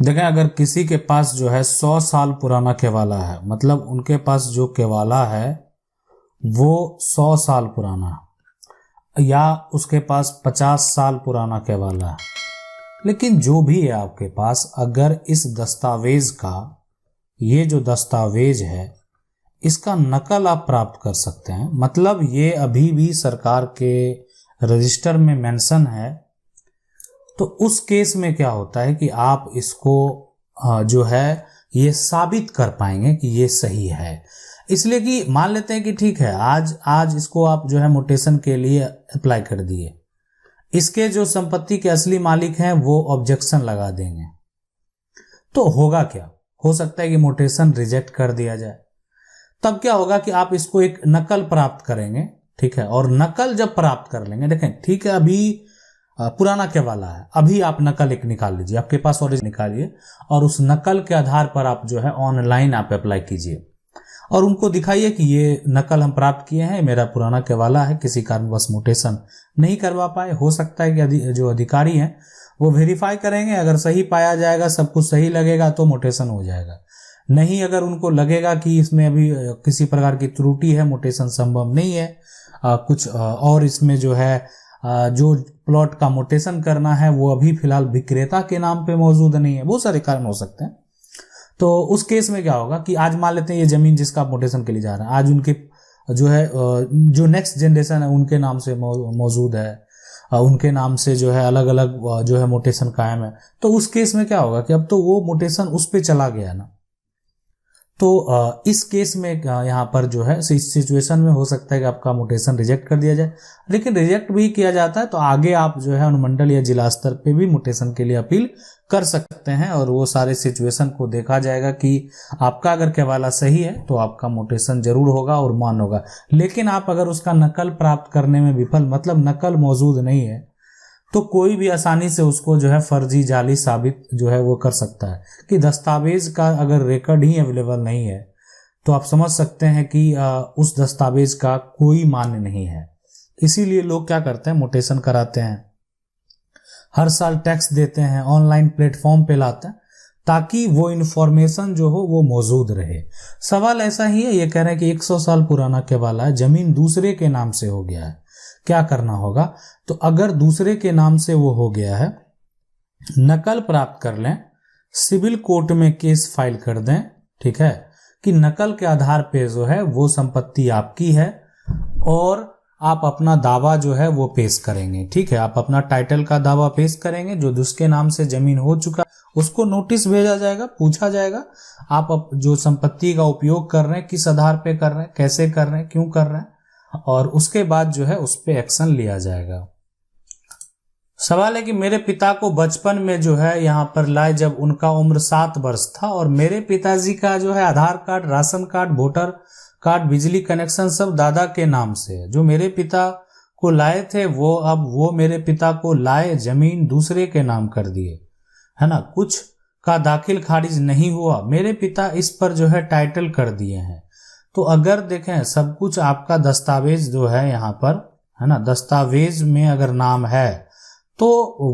देखें, अगर किसी के पास जो है 100 साल पुराना केवाला है, मतलब उनके पास जो केवाला है वो 100 साल पुराना है, या उसके पास 50 साल पुराना केवाला है, लेकिन जो भी है आपके पास, अगर इस दस्तावेज का, ये जो दस्तावेज है इसका नकल आप प्राप्त कर सकते हैं, मतलब ये अभी भी सरकार के रजिस्टर में मेंशन है, तो उस केस में क्या होता है कि आप इसको जो है ये साबित कर पाएंगे कि ये सही है। इसलिए कि मान लेते हैं कि ठीक है, आज इसको आप जो है मोटेशन के लिए अप्लाई कर दिए, इसके जो संपत्ति के असली मालिक हैं वो ऑब्जेक्शन लगा देंगे, तो होगा क्या, हो सकता है कि मोटेशन रिजेक्ट कर दिया जाए। तब क्या होगा कि आप इसको एक नकल प्राप्त करेंगे, ठीक है, और नकल जब प्राप्त कर लेंगे, देखें ठीक है अभी पुराना केवाला है, अभी आप नकल एक निकाल लीजिए, आपके पास ओरिजिनल निकालिए, और उस नकल के आधार पर आप जो है ऑनलाइन आप अप्लाई कीजिए और उनको दिखाइए कि ये नकल हम प्राप्त किए हैं, मेरा पुराना केवाला है, किसी कारणवश मोटेशन नहीं करवा पाए। हो सकता है कि जो अधिकारी हैं वो वेरीफाई करेंगे, अगर सही पाया जाएगा, सब कुछ सही लगेगा तो मोटेशन हो जाएगा, नहीं अगर उनको लगेगा कि इसमें अभी किसी प्रकार की त्रुटि है, मोटेशन संभव नहीं है, कुछ और इसमें जो है जो प्लॉट का मोटेशन करना है वो अभी फिलहाल विक्रेता के नाम पे मौजूद नहीं है, बहुत सारे कारण हो सकते हैं। तो उस केस में क्या होगा कि आज मान लेते हैं ये जमीन जिसका आप मोटेशन के लिए जा रहे हैं, आज उनके जो है जो नेक्स्ट जनरेशन है उनके नाम से मौजूद है, उनके नाम से जो है अलग अलग जो है मोटेशन कायम है, तो उस केस में क्या होगा कि अब तो वो मोटेशन उस पे चला गया ना, तो इस केस में यहाँ पर जो है इस सिचुएशन में हो सकता है कि आपका मोटेशन रिजेक्ट कर दिया जाए, लेकिन रिजेक्ट भी किया जाता है तो आगे आप जो है अनुमंडल या जिला स्तर पे भी मोटेशन के लिए अपील कर सकते हैं, और वो सारे सिचुएशन को देखा जाएगा कि आपका अगर केवाला सही है तो आपका मोटेशन जरूर होगा और मान होगा। लेकिन आप अगर उसका नकल प्राप्त करने में विफल, मतलब नकल मौजूद नहीं है, तो कोई भी आसानी से उसको जो है फर्जी जाली साबित जो है वो कर सकता है कि दस्तावेज का अगर रिकॉर्ड ही अवेलेबल नहीं है तो आप समझ सकते हैं कि उस दस्तावेज का कोई मान्य नहीं है। इसीलिए लोग क्या करते हैं, मोटेशन कराते हैं, हर साल टैक्स देते हैं, ऑनलाइन प्लेटफॉर्म पे लाते हैं ताकि वो इन्फॉर्मेशन जो हो वो मौजूद रहे। सवाल ऐसा ही है, ये कह रहे हैं कि 100 साल पुराना केवाला है, जमीन दूसरे के नाम से हो गया है, क्या करना होगा? तो अगर दूसरे के नाम से वो हो गया है, नकल प्राप्त कर लें, सिविल कोर्ट में केस फाइल कर दें, ठीक है, कि नकल के आधार पे जो है वो संपत्ति आपकी है और आप अपना दावा जो है वो पेश करेंगे, ठीक है, आप अपना टाइटल का दावा पेश करेंगे, जो जिसके नाम से जमीन हो चुका उसको नोटिस भेजा जाएगा, पूछा जाएगा आप जो संपत्ति का उपयोग कर रहे हैं किस आधार पे कर रहे हैं, कैसे कर रहे हैं, क्यों कर रहे हैं, और उसके बाद जो है उस पे एक्शन लिया जाएगा। सवाल है कि मेरे पिता को बचपन में जो है यहाँ पर लाए जब उनका उम्र 7 वर्ष था, और मेरे पिताजी का जो है Aadhaar card, ration card, voter card, बिजली कनेक्शन सब दादा के नाम से है। जो मेरे पिता को लाए थे वो मेरे पिता को लाए जमीन दूसरे के नाम कर दिए, है ना, कुछ का दाखिल खारिज नहीं हुआ, मेरे पिता इस पर जो है टाइटल कर दिए हैं। तो अगर देखें सब कुछ आपका दस्तावेज जो है यहाँ पर, है ना, दस्तावेज में अगर नाम है तो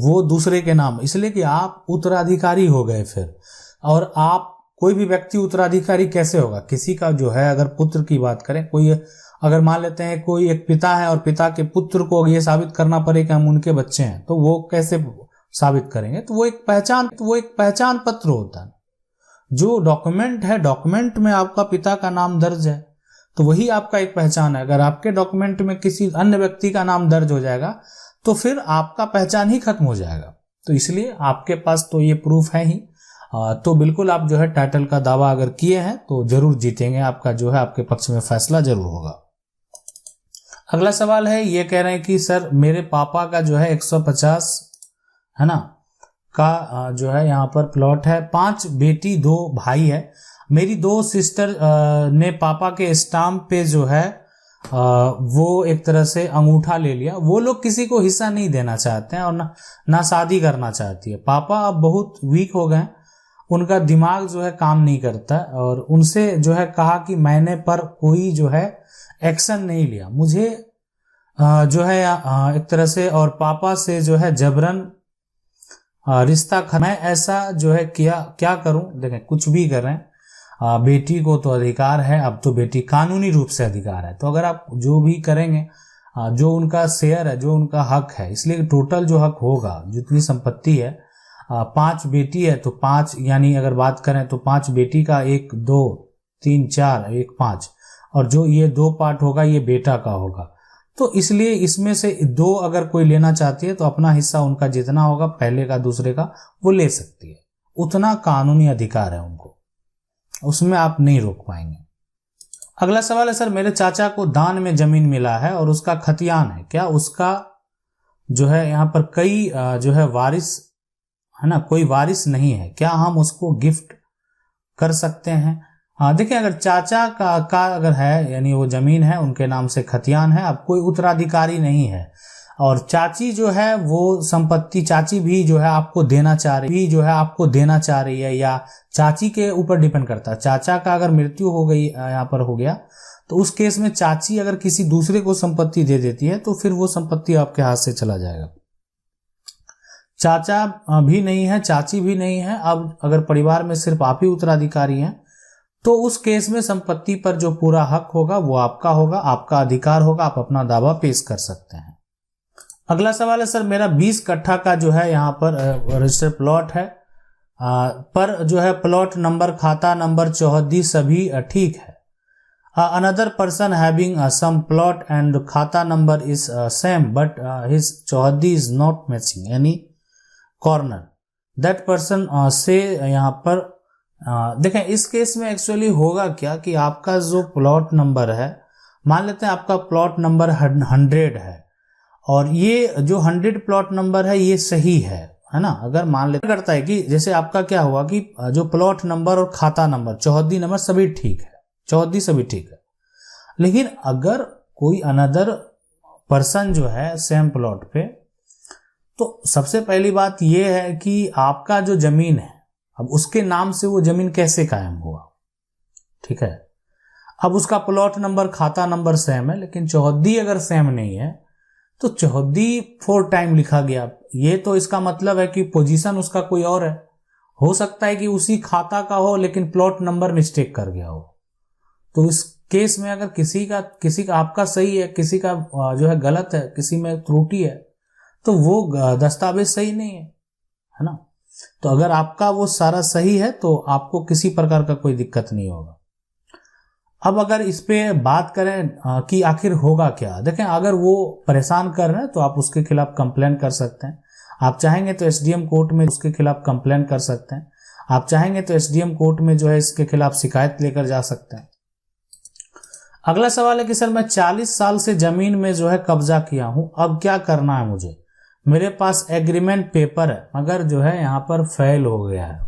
वो दूसरे के नाम, इसलिए कि आप उत्तराधिकारी हो गए फिर, और आप कोई भी व्यक्ति उत्तराधिकारी कैसे होगा? किसी का जो है, अगर पुत्र की बात करें, कोई अगर मान लेते हैं कोई एक पिता है और पिता के पुत्र को ये साबित करना पड़े कि हम उनके बच्चे हैं, तो वो कैसे साबित करेंगे? तो वो एक पहचान पत्र होता है, जो डॉक्यूमेंट है, डॉक्यूमेंट में आपका पिता का नाम दर्ज है तो वही आपका एक पहचान है। अगर आपके डॉक्यूमेंट में किसी अन्य व्यक्ति का नाम दर्ज हो जाएगा तो फिर आपका पहचान ही खत्म हो जाएगा। तो इसलिए आपके पास तो ये प्रूफ है ही, तो बिल्कुल आप जो है टाइटल का दावा अगर किए हैं तो जरूर जीतेंगे, आपका जो है आपके पक्ष में फैसला जरूर होगा। अगला सवाल है, ये कह रहे हैं कि सर मेरे पापा का जो है 150 है ना का जो है यहाँ पर प्लॉट है, 5 बेटी 2 भाई है, मेरी 2 सिस्टर ने पापा के स्टाम्प पे जो है वो एक तरह से अंगूठा ले लिया, वो लोग किसी को हिस्सा नहीं देना चाहते हैं और ना शादी करना चाहती है। पापा अब बहुत वीक हो गए, उनका दिमाग जो है काम नहीं करता, और उनसे जो है कहा कि मैंने पर कोई जो है एक्शन नहीं लिया, मुझे जो है एक तरह से, और पापा से जो है जबरन रिश्ता मैं ऐसा जो है क्या करूं, देखें कुछ भी करें, बेटी को तो अधिकार है, अब तो बेटी कानूनी रूप से अधिकार है, तो अगर आप जो भी करेंगे, जो उनका शेयर है, जो उनका हक है, इसलिए टोटल जो हक होगा, जितनी संपत्ति है, 5 बेटी है तो 5, यानी अगर बात करें तो 5 बेटी का, 1 2 3 4 1 5, और जो ये 2 पार्ट होगा ये बेटा का होगा। तो इसलिए इसमें से 2 अगर कोई लेना चाहती है तो अपना हिस्सा उनका जितना होगा, पहले का दूसरे का, वो ले सकती है, उतना कानूनी अधिकार है उनको, उसमें आप नहीं रोक पाएंगे। अगला सवाल है, सर मेरे चाचा को दान में जमीन मिला है और उसका खतियान है, क्या उसका जो है यहाँ पर कई जो है वारिस है ना, कोई वारिस नहीं है, क्या हम उसको गिफ्ट कर सकते हैं? देखिए अगर चाचा का अगर है, यानी वो जमीन है, उनके नाम से खतियान है, अब कोई उत्तराधिकारी नहीं है, और चाची जो है वो संपत्ति, चाची भी जो है आपको देना चाह रही है, या चाची के ऊपर डिपेंड करता है। चाचा का अगर मृत्यु हो गई, यहाँ पर हो गया, तो उस केस में चाची अगर किसी दूसरे को संपत्ति दे देती है तो फिर वो संपत्ति आपके हाथ से चला जाएगा। चाचा भी नहीं है, चाची भी नहीं है, अब अगर परिवार में सिर्फ आप ही उत्तराधिकारी हैं, तो उस केस में संपत्ति पर जो पूरा हक होगा वो आपका होगा, आपका अधिकार होगा, आप अपना दावा पेश कर सकते हैं। अगला सवाल है, सर मेरा 20 कट्ठा का जो है यहाँ पर रजिस्टर्ड प्लॉट है, पर जो है प्लॉट नंबर, खाता नंबर, चौहद्दी सभी ठीक है। Another person having some plot and khata number is same but his chauhaddi is not matching any corner, that person से, यहाँ पर देखें इस केस में एक्चुअली होगा क्या कि आपका जो प्लॉट नंबर है, मान लेते हैं आपका प्लॉट नंबर 100 है, और ये जो 100 प्लॉट नंबर है ये सही है ना, अगर मान लेते करता है कि जैसे आपका क्या हुआ कि जो प्लॉट नंबर और खाता नंबर, चौहद्दी नंबर सभी ठीक है, चौहद्दी सभी ठीक है, लेकिन अगर कोई अनदर पर्सन जो है सेम प्लॉट पे, तो सबसे पहली बात यह है कि आपका जो जमीन है, अब उसके नाम से वो जमीन कैसे कायम हुआ, ठीक है। अब उसका प्लॉट नंबर, खाता नंबर सेम है, लेकिन चौहद्दी अगर सेम नहीं है तो चौहद्दी 4 टाइम लिखा गया, ये तो इसका मतलब है कि पोजीशन उसका कोई और है, हो सकता है कि उसी खाता का हो लेकिन प्लॉट नंबर मिस्टेक कर गया हो। तो इस केस में अगर किसी का आपका सही है, किसी का जो है गलत है, किसी में त्रुटि है, तो वो दस्तावेज सही नहीं है ना। तो अगर आपका वो सारा सही है तो आपको किसी प्रकार का कोई दिक्कत नहीं होगा। अब अगर इस पे बात करें कि आखिर होगा क्या, देखें अगर वो परेशान कर रहे हैं तो आप उसके खिलाफ कंप्लेन कर सकते हैं, आप चाहेंगे तो एसडीएम कोर्ट में उसके खिलाफ कंप्लेन कर सकते हैं, आप चाहेंगे तो एसडीएम कोर्ट में जो है इसके खिलाफ शिकायत लेकर जा सकते हैं। अगला सवाल है कि सर मैं 40 साल से जमीन में जो है कब्जा किया हूं, अब क्या करना है मुझे, मेरे पास एग्रीमेंट पेपर है मगर जो है यहाँ पर फेल हो गया है।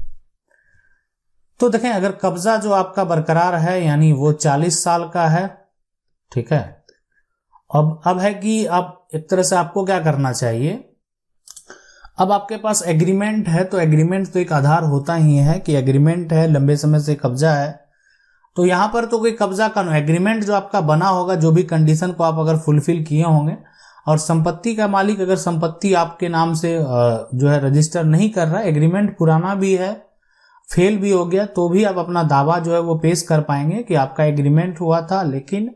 तो देखें अगर कब्जा जो आपका बरकरार है, यानी वो 40 साल का है, ठीक है, अब है कि अब एक तरह से आपको क्या करना चाहिए, अब आपके पास एग्रीमेंट है, तो एग्रीमेंट तो एक आधार होता ही है कि एग्रीमेंट है, लंबे समय से कब्जा है, तो यहां पर तो कोई कब्जा का एग्रीमेंट जो आपका बना होगा, जो भी कंडीशन को आप अगर फुलफिल किए होंगे, और संपत्ति का मालिक अगर संपत्ति आपके नाम से जो है रजिस्टर नहीं कर रहा है, एग्रीमेंट पुराना भी है, फेल भी हो गया, तो भी आप अपना दावा जो है वो पेश कर पाएंगे कि आपका एग्रीमेंट हुआ था, लेकिन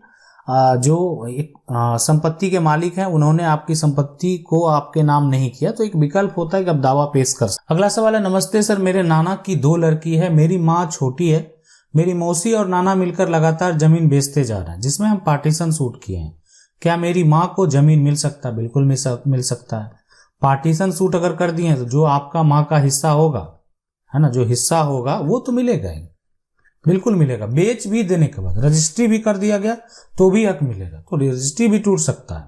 जो एक संपत्ति के मालिक हैं उन्होंने आपकी संपत्ति को आपके नाम नहीं किया, तो एक विकल्प होता है कि आप दावा पेश कर सकते। अगला सवाल है, नमस्ते सर, मेरे नाना की 2 लड़की है, मेरी माँ छोटी है, मेरी मौसी और नाना मिलकर लगातार जमीन बेचते जा रहे हैं जिसमें हम पार्टीशन सूट किए हैं, क्या मेरी माँ को जमीन मिल सकता है? बिल्कुल मिल सकता है। पार्टीशन सूट अगर कर दिए तो जो आपका माँ का हिस्सा होगा, है ना, जो हिस्सा होगा वो तो मिलेगा ही, बिल्कुल मिलेगा। बेच भी देने के बाद रजिस्ट्री भी कर दिया गया तो भी हक मिलेगा, तो रजिस्ट्री भी टूट सकता है।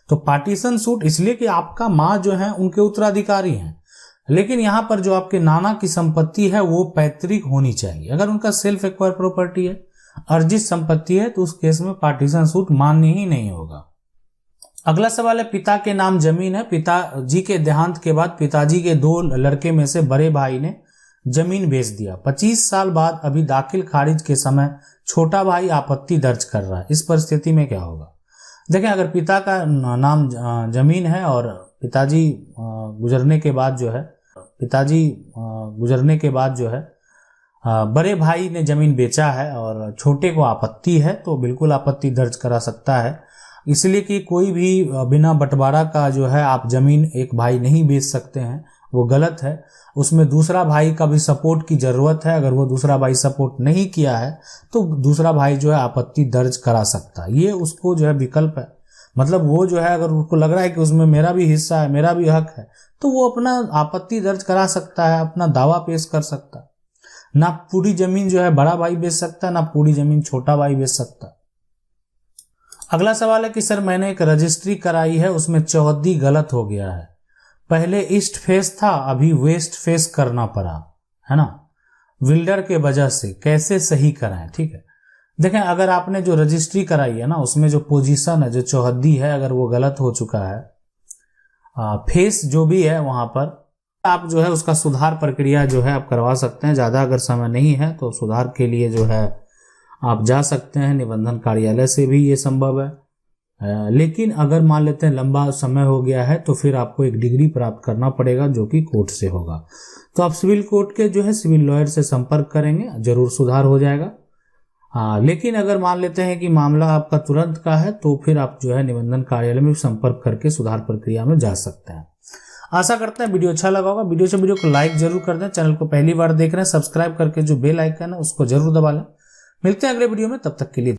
तो पार्टीशन सूट इसलिए कि आपका माँ जो है उनके उत्तराधिकारी हैं, लेकिन यहां पर जो आपके नाना की संपत्ति है वो पैतृक होनी चाहिए। अगर उनका सेल्फ एक्वायर प्रॉपर्टी है, अर्जित संपत्ति है, तो उस केस में पार्टीशन सूट मान्य ही नहीं होगा। अगला सवाल है, पिता के नाम जमीन है, पिताजी के देहांत के बाद पिताजी के 2 लड़के में से बड़े भाई ने जमीन बेच दिया, 25 साल बाद अभी दाखिल खारिज के समय छोटा भाई आपत्ति दर्ज कर रहा है, इस परिस्थिति में क्या होगा? देखें अगर पिता का नाम जमीन है और पिताजी गुजरने के बाद जो है पिताजी गुजरने के बाद जो है बड़े भाई ने जमीन बेचा है और छोटे को आपत्ति है, तो बिल्कुल आपत्ति दर्ज करा सकता है। इसलिए कि कोई भी बिना बंटवारा का जो है आप जमीन एक भाई नहीं बेच सकते हैं, वो गलत है। उसमें दूसरा भाई का भी सपोर्ट की जरूरत है। अगर वो दूसरा भाई सपोर्ट नहीं किया है तो दूसरा भाई जो है आपत्ति दर्ज करा सकता है। ये उसको जो है विकल्प है। मतलब वो जो है अगर उसको लग रहा है कि उसमें मेरा भी हिस्सा है, मेरा भी हक है, तो वो अपना आपत्ति दर्ज करा सकता है, अपना दावा पेश कर सकता है। ना पूरी जमीन जो है बड़ा भाई बेच सकता है, ना पूरी जमीन छोटा भाई बेच सकता है। अगला सवाल है कि सर मैंने एक रजिस्ट्री कराई है, उसमें चौहद्दी गलत हो गया है। पहले ईस्ट फेस था, अभी वेस्ट फेस करना पड़ा, है ना, बिल्डर के वजह से, कैसे सही कराएं? ठीक है, देखें अगर आपने जो रजिस्ट्री कराई है ना, उसमें जो पोजीशन है, जो चौहद्दी है, अगर वो गलत हो चुका है, फेस जो भी है वहां पर, आप जो है उसका सुधार प्रक्रिया जो है आप करवा सकते हैं। ज़्यादा अगर समय नहीं है तो सुधार के लिए जो है आप जा सकते हैं, निबंधन कार्यालय से भी ये संभव है। लेकिन अगर मान लेते हैं लंबा समय हो गया है तो फिर आपको एक डिग्री प्राप्त करना पड़ेगा जो कि कोर्ट से होगा। तो आप सिविल कोर्ट के जो है सिविल लॉयर से संपर्क करेंगे, जरूर सुधार हो जाएगा। लेकिन अगर मान लेते हैं कि मामला आपका तुरंत का है तो फिर आप जो है निबंधन कार्यालय में संपर्क करके सुधार प्रक्रिया में जा सकते हैं। आशा करते हैं वीडियो अच्छा लगा होगा। वीडियो को लाइक जरूर कर दें। चैनल को पहली बार देख रहे हैं, सब्सक्राइब करके जो बेल आइकन है उसको जरूर दबा लें। मिलते हैं अगले वीडियो में, तब तक के लिए।